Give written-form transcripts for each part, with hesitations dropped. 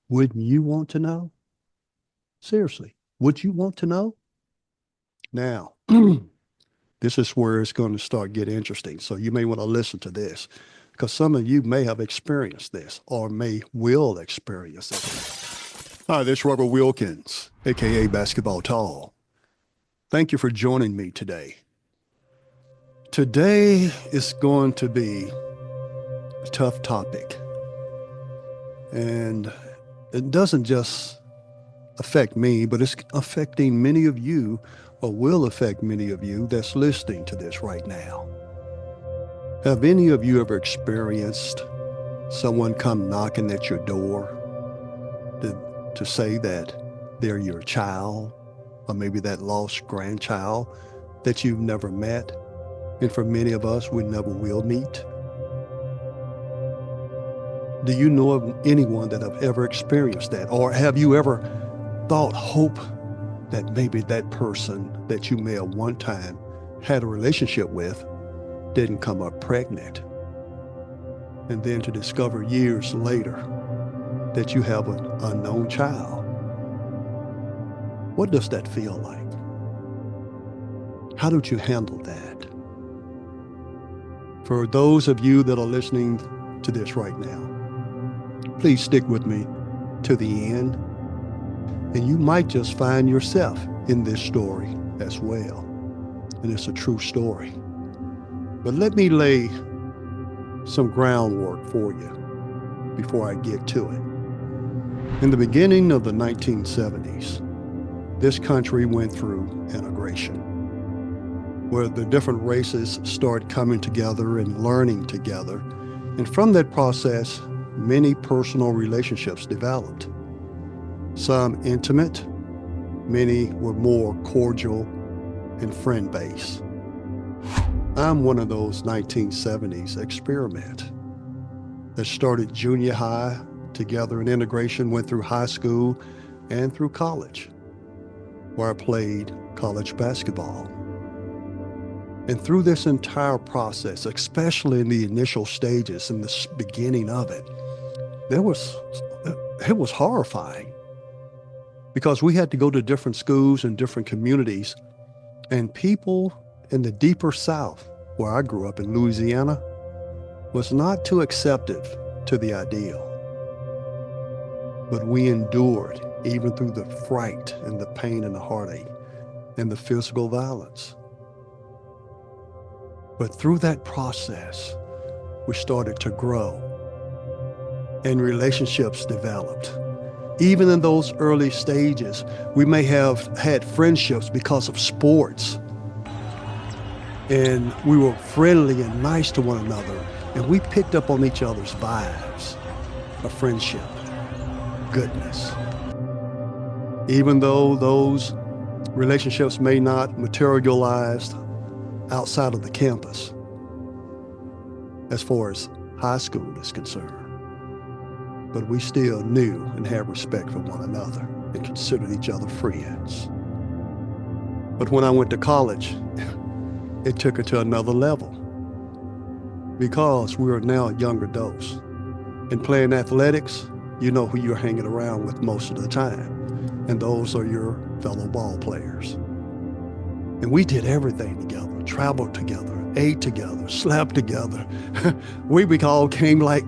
Wouldn't you want to know? Seriously, would you want to know? Now, this is where it's going to start getting interesting. So you may want to listen to this because some of you may have experienced this or will experience it. Hi, this is Robert Wilkins, aka BasketballTall. Thank you for joining me today. Today is going to be a tough topic, and it doesn't just affect me, but it's affecting many of you, or will affect many of you that's listening to this right now. Have any of you ever experienced someone come knocking at your door to say that they're your child, or maybe that lost grandchild that you've never met? And for many of us, we never will meet. Do you know of anyone that have ever experienced that? Or have you ever hope that maybe that person that you may have one time had a relationship with didn't come up pregnant? And then to discover years later that you have an unknown child. What does that feel like? How did you handle that? For those of you that are listening to this right now, please stick with me to the end, and you might just find yourself in this story as well. And it's a true story. But let me lay some groundwork for you before I get to it. In the beginning of the 1970s, this country went through integration, where the different races started coming together and learning together. And from that process, many personal relationships developed. Some intimate, many were more cordial and friend-based. I'm one of those 1970s experiment that started junior high together in integration, went through high school and through college, where I played college basketball. And through this entire process, especially in the initial stages, in the beginning of it, it was horrifying, because we had to go to different schools and different communities, and people in the deeper South, where I grew up in Louisiana, was not too acceptive to the ideal. But we endured even through the fright and the pain and the heartache and the physical violence. But through that process, we started to grow and relationships developed. Even in those early stages, we may have had friendships because of sports. And we were friendly and nice to one another. And we picked up on each other's vibes of friendship, goodness. Even though those relationships may not materialize outside of the campus, as far as high school is concerned. But we still knew and had respect for one another and considered each other friends. But when I went to college, it took it to another level, because we are now young adults. And playing athletics, you know who you're hanging around with most of the time, and those are your fellow ball players. And we did everything together, traveled together, ate together, slept together. We became like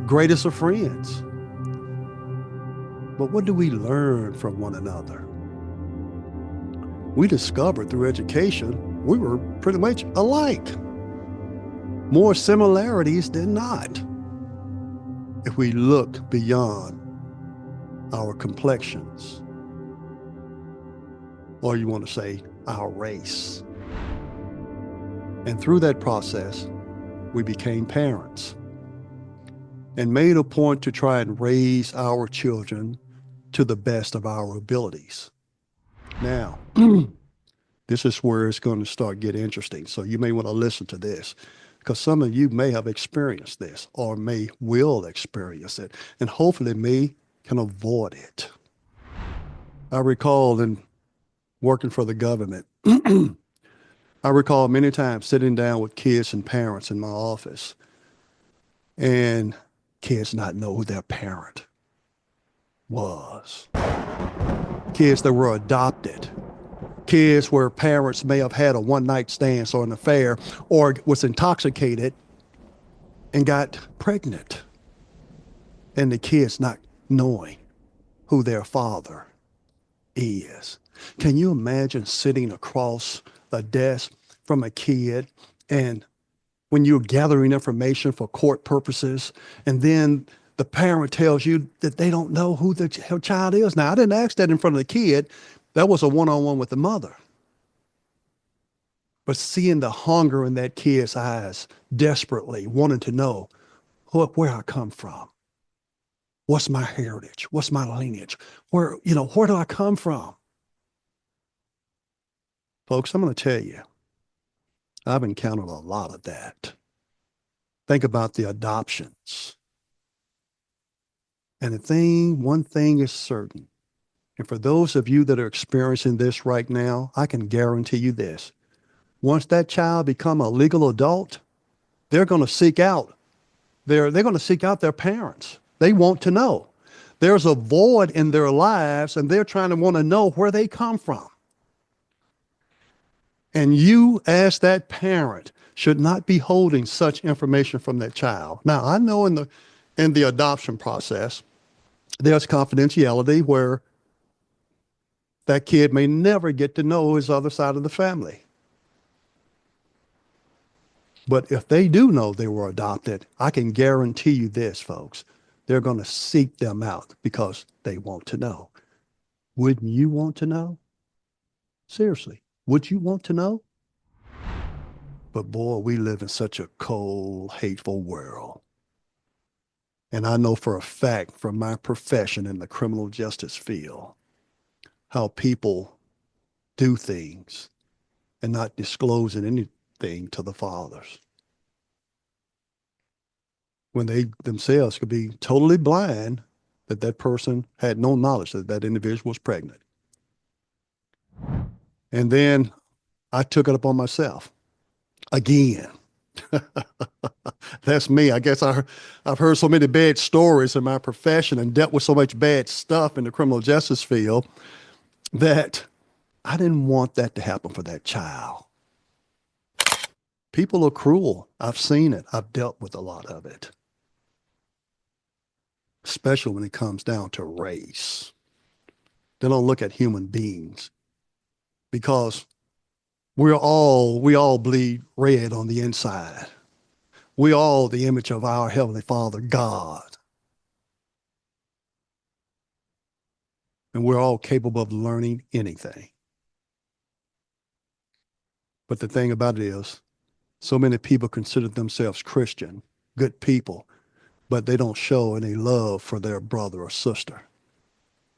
greatest of friends. But what do we learn from one another? We discovered through education we were pretty much alike. More similarities than not, if we look beyond our complexions, or you want to say our race. And through that process, we became parents and made a point to try and raise our children to the best of our abilities. Now, this is where it's going to start getting interesting. So you may want to listen to this, because some of you may have experienced this or will experience it, and hopefully may can avoid it. I recall in working for the government, I recall many times sitting down with kids and parents in my office, and kids not know their parent. was. Kids that were adopted. Kids where parents may have had a one-night stand or an affair or was intoxicated and got pregnant. And the kids not knowing who their father is. Can you imagine sitting across a desk from a kid and when you're gathering information for court purposes, and then the parent tells you that they don't know who the child is? Now, I didn't ask that in front of the kid. That was a one-on-one with the mother. But seeing the hunger in that kid's eyes, desperately wanting to know where I come from. What's my heritage? What's my lineage? Where do I come from? Folks, I'm going to tell you, I've encountered a lot of that. Think about the adoptions. And one thing is certain. And for those of you that are experiencing this right now, I can guarantee you this. Once that child become a legal adult, they're going to seek out they're going to seek out their parents. They want to know. There's a void in their lives, and they're trying to want to know where they come from. And you, as that parent, should not be holding such information from that child. Now, I know in the adoption process, there's confidentiality where that kid may never get to know his other side of the family. But if they do know they were adopted, I can guarantee you this, folks. They're going to seek them out because they want to know. Wouldn't you want to know? Seriously, would you want to know? But boy, we live in such a cold, hateful world. And I know for a fact from my profession in the criminal justice field, how people do things and not disclosing anything to the fathers, when they themselves could be totally blind that that person had no knowledge that that individual was pregnant. And then I took it upon myself again. That's me. I guess I've heard so many bad stories in my profession and dealt with so much bad stuff in the criminal justice field that I didn't want that to happen for that child. People are cruel. I've seen it. I've dealt with a lot of it, especially when it comes down to race. They don't look at human beings because we all bleed red on the inside. We all the image of our Heavenly Father, God. And we're all capable of learning anything. But the thing about it is, so many people consider themselves Christian, good people, but they don't show any love for their brother or sister.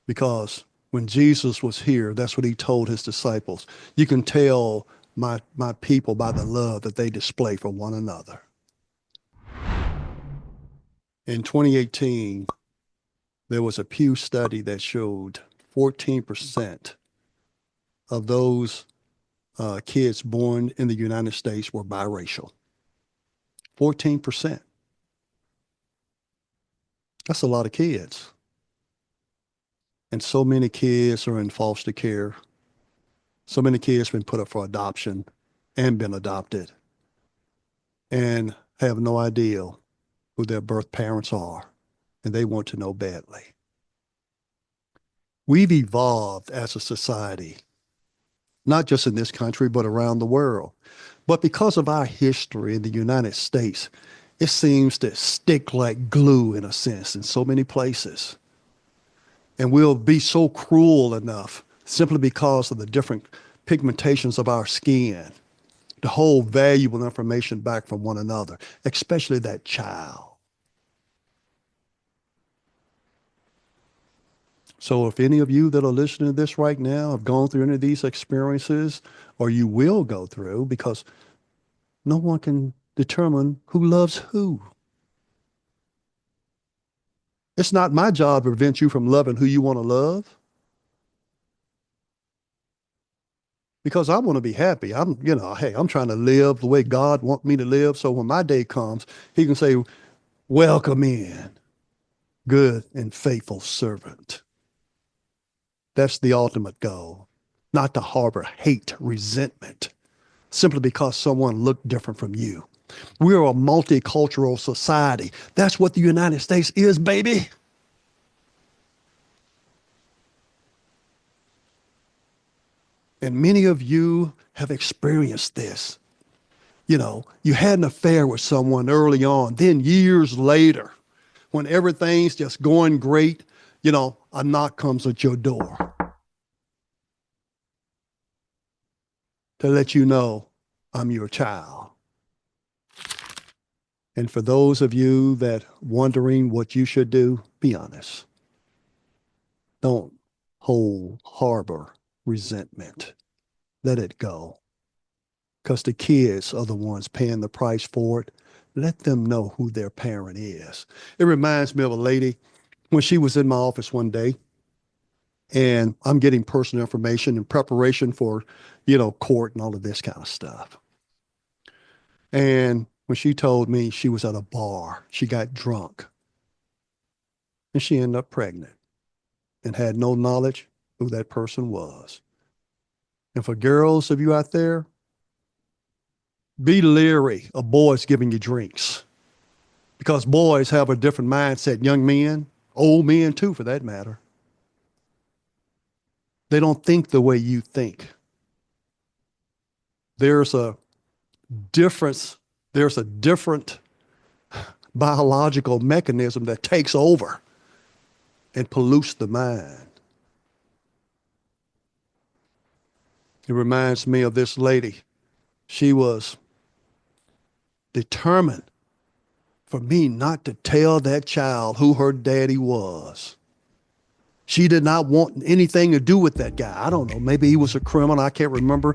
Because when Jesus was here, that's what he told his disciples. You can tell my people by the love that they display for one another. In 2018, there was a Pew study that showed 14% of those kids born in the United States were biracial. 14%. That's a lot of kids. And so many kids are in foster care. So many kids have been put up for adoption and been adopted and have no idea who their birth parents are, and they want to know badly. We've evolved as a society, not just in this country, but around the world. But because of our history in the United States, it seems to stick like glue in a sense in so many places. And we'll be so cruel enough simply because of the different pigmentations of our skin to hold valuable information back from one another, especially that child. So if any of you that are listening to this right now have gone through any of these experiences, or you will go through, because no one can determine who loves who. It's not my job to prevent you from loving who you want to love. Because I want to be happy. I'm trying to live the way God wants me to live. So when my day comes, he can say, welcome in. good and faithful servant. That's the ultimate goal, not to harbor hate, resentment, simply because someone looked different from you. We're a multicultural society. That's what the United States is, baby. And many of you have experienced this. You know, you had an affair with someone early on, then years later, when everything's just going great, you know, a knock comes at your door to let you know I'm your child. And for those of you that wondering what you should do, be honest. Don't harbor resentment. Let it go. Because the kids are the ones paying the price for it. Let them know who their parent is. It reminds me of a lady when she was in my office one day, and I'm getting personal information in preparation for, you know, court and all of this kind of stuff. And when she told me she was at a bar, she got drunk, and she ended up pregnant and had no knowledge who that person was. And for girls of you out there, be leery of boys giving you drinks, because boys have a different mindset. Young men, old men too, for that matter. They don't think the way you think. There's a different biological mechanism that takes over and pollutes the mind. It reminds me of this lady. She was determined for me not to tell that child who her daddy was. She did not want anything to do with that guy. I don't know, maybe he was a criminal, I can't remember.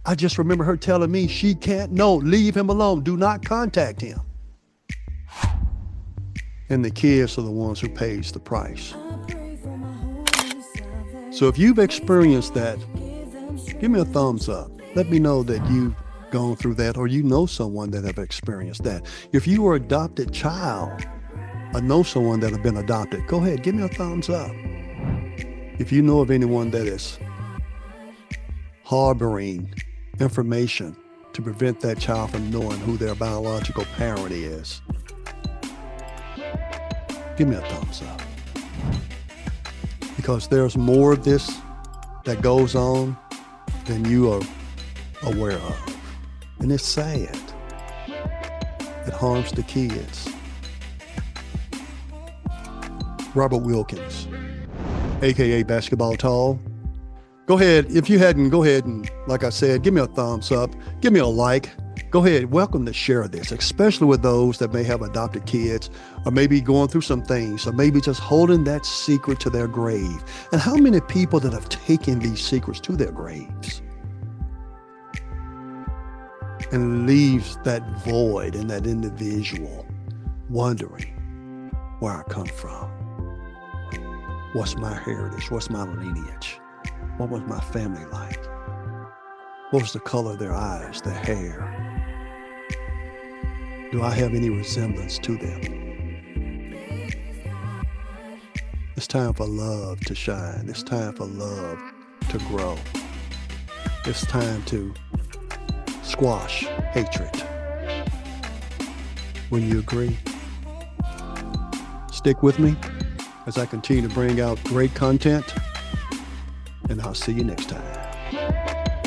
I just remember her telling me leave him alone, do not contact him. And the kids are the ones who pays the price. So if you've experienced that, give me a thumbs up. Let me know that you've gone through that, or you know someone that have experienced that. If you are an adopted child, or know someone that have been adopted, go ahead, give me a thumbs up. If you know of anyone that is harboring information to prevent that child from knowing who their biological parent is, give me a thumbs up. Because there's more of this that goes on than you are aware of. And it's sad. It harms the kids. Robert Wilkins, aka BasketballTall. Go ahead, if you hadn't, go ahead and, like I said, give me a thumbs up, give me a like. Go ahead, welcome to share this, especially with those that may have adopted kids, or maybe going through some things, or maybe just holding that secret to their grave. And how many people that have taken these secrets to their graves and leaves that void in that individual wondering where I come from. What's my heritage? What's my lineage? What was my family like? What was the color of their eyes, their hair? Do I have any resemblance to them? It's time for love to shine. It's time for love to grow. It's time to squash hatred. When you agree, stick with me as I continue to bring out great content, and I'll see you next time.